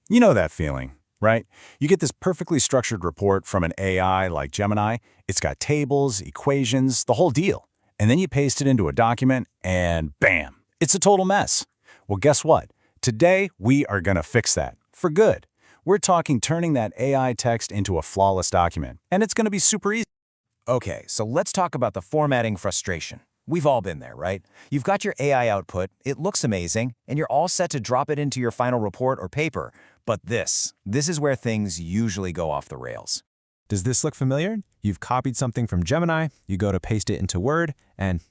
You know that feeling, right? You get this perfectly structured report from an AI like Gemini. It's got tables, equations, the whole deal. And then you paste it into a document and bam, it's a total mess. Well, guess what? Today, we are going to fix that for good. We're talking turning that AI text into a flawless document, and it's going to be super easy. Okay, so let's talk about the formatting frustration. We've all been there, right? You've got your AI output, it looks amazing, and you're all set to drop it into your final report or paper. But this is where things usually go off the rails. Does this look familiar? You've copied something from Gemini, you go to paste it into Word, and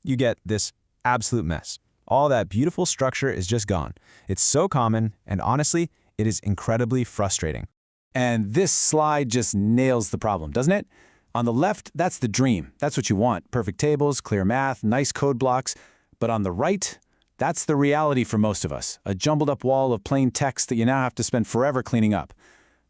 you get this absolute mess. All that beautiful structure is just gone. It's so common, and honestly, it is incredibly frustrating. And this slide just nails the problem, doesn't it? On the left, that's the dream. That's what you want. Perfect tables, clear math, nice code blocks. But on the right, that's the reality for most of us. A jumbled up wall of plain text that you now have to spend forever cleaning up.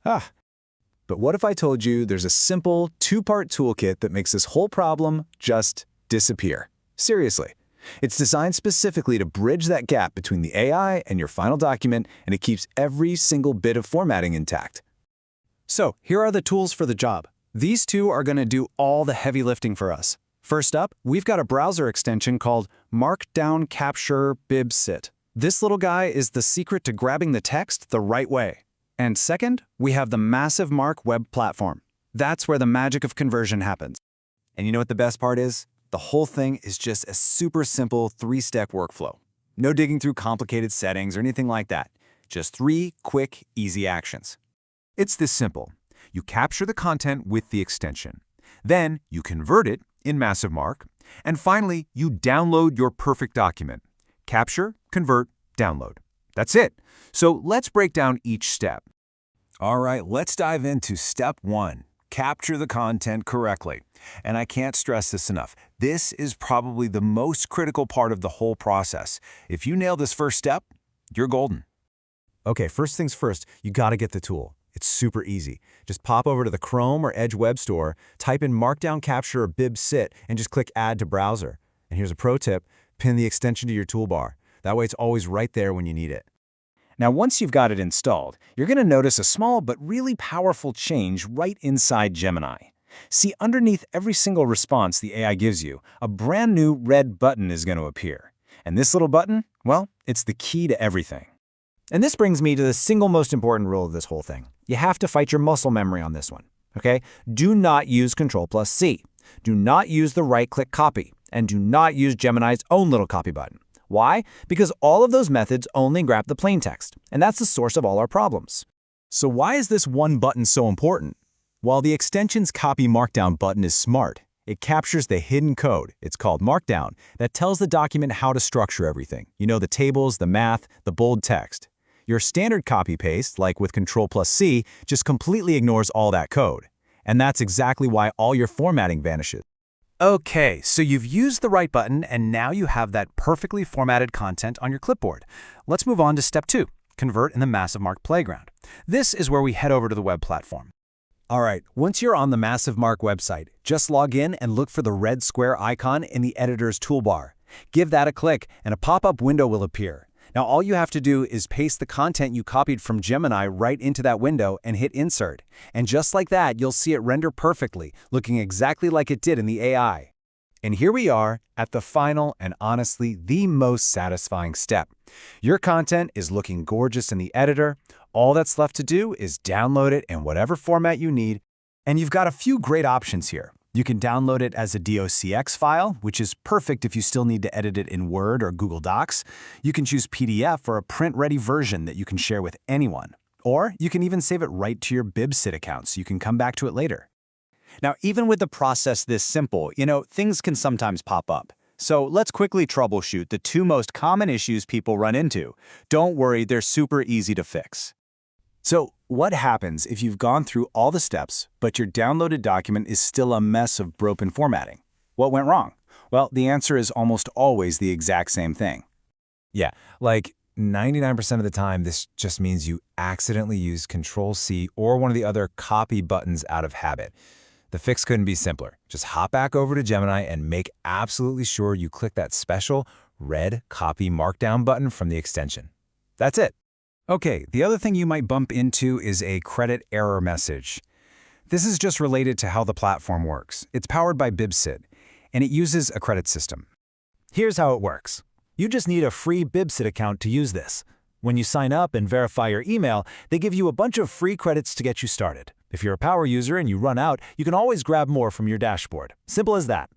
But what if I told you there's a simple two-part toolkit that makes this whole problem just disappear? Seriously. It's designed specifically to bridge that gap between the AI and your final document, and it keeps every single bit of formatting intact. So here are the tools for the job. These two are going to do all the heavy lifting for us. First up, we've got a browser extension called Markdown Capture BibCit. This little guy is the secret to grabbing the text the right way. And second, we have the MassiveMark web platform. That's where the magic of conversion happens. And you know what the best part is? The whole thing is just a super simple three-step workflow. No digging through complicated settings or anything like that. Just 3 quick, easy actions. It's this simple. You capture the content with the extension. Then you convert it in MassiveMark. And finally, you download your perfect document. Capture, convert, download. That's it. So let's break down each step. All right, let's dive into step 1. Capture the content correctly. And I can't stress this enough. This is probably the most critical part of the whole process. If you nail this first step, you're golden. Okay, first things first, you gotta get the tool. It's super easy. Just pop over to the Chrome or Edge web store, type in Markdown Capture or BibCit, and just click Add to Browser. And here's a pro tip, pin the extension to your toolbar. That way it's always right there when you need it. Now, once you've got it installed, you're going to notice a small but really powerful change right inside Gemini. See, underneath every single response the AI gives you, a brand new red button is going to appear. And this little button, well, it's the key to everything. And this brings me to the single most important rule of this whole thing. You have to fight your muscle memory on this one, okay? Do not use Control+C. Do not use the right-click copy. And do not use Gemini's own little copy button. Why? Because all of those methods only grab the plain text, and that's the source of all our problems. So why is this one button so important? While the extension's Copy Markdown button is smart, it captures the hidden code, it's called Markdown, that tells the document how to structure everything. You know, the tables, the math, the bold text. Your standard copy-paste, like with Control+C, just completely ignores all that code. And that's exactly why all your formatting vanishes. Okay, so you've used the right button, and now you have that perfectly formatted content on your clipboard. Let's move on to step 2, convert in the MassiveMark playground. This is where we head over to the web platform. All right, once you're on the MassiveMark website, just log in and look for the red square icon in the editor's toolbar. Give that a click, and a pop-up window will appear. Now, all you have to do is paste the content you copied from Gemini right into that window and hit Insert. And just like that, you'll see it render perfectly, looking exactly like it did in the AI. And here we are at the final and honestly the most satisfying step. Your content is looking gorgeous in the editor. All that's left to do is download it in whatever format you need. And you've got a few great options here. You can download it as a DOCX file, which is perfect if you still need to edit it in Word or Google Docs. You can choose PDF for a print-ready version that you can share with anyone. Or you can even save it right to your BibCit account so you can come back to it later. Now, even with the process this simple, things can sometimes pop up. So let's quickly troubleshoot the 2 most common issues people run into. Don't worry, they're super easy to fix. So what happens if you've gone through all the steps, but your downloaded document is still a mess of broken formatting? What went wrong? Well, the answer is almost always the exact same thing. Yeah, like 99% of the time, this just means you accidentally used Control+C or one of the other copy buttons out of habit. The fix couldn't be simpler. Just hop back over to Gemini and make absolutely sure you click that special red Copy Markdown button from the extension. That's it. Okay, the other thing you might bump into is a credit error message. This is just related to how the platform works. It's powered by BibCit, and it uses a credit system. Here's how it works. You just need a free BibCit account to use this. When you sign up and verify your email, they give you a bunch of free credits to get you started. If you're a power user and you run out, you can always grab more from your dashboard. Simple as that.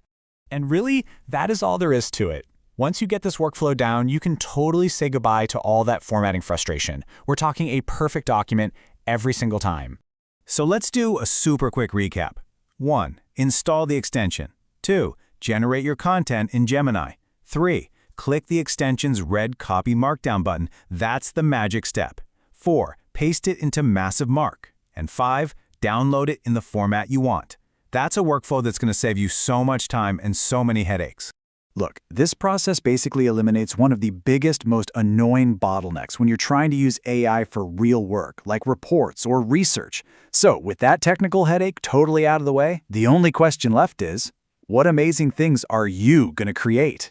And really, that is all there is to it. Once you get this workflow down, you can totally say goodbye to all that formatting frustration. We're talking a perfect document every single time. So let's do a super quick recap. 1. Install the extension. 2. Generate your content in Gemini. 3. Click the extension's red Copy Markdown button. That's the magic step. 4. Paste it into MassiveMark. And 5. Download it in the format you want. That's a workflow that's going to save you so much time and so many headaches. Look, this process basically eliminates one of the biggest, most annoying bottlenecks when you're trying to use AI for real work, like reports or research. So, with that technical headache totally out of the way, the only question left is, what amazing things are you going to create?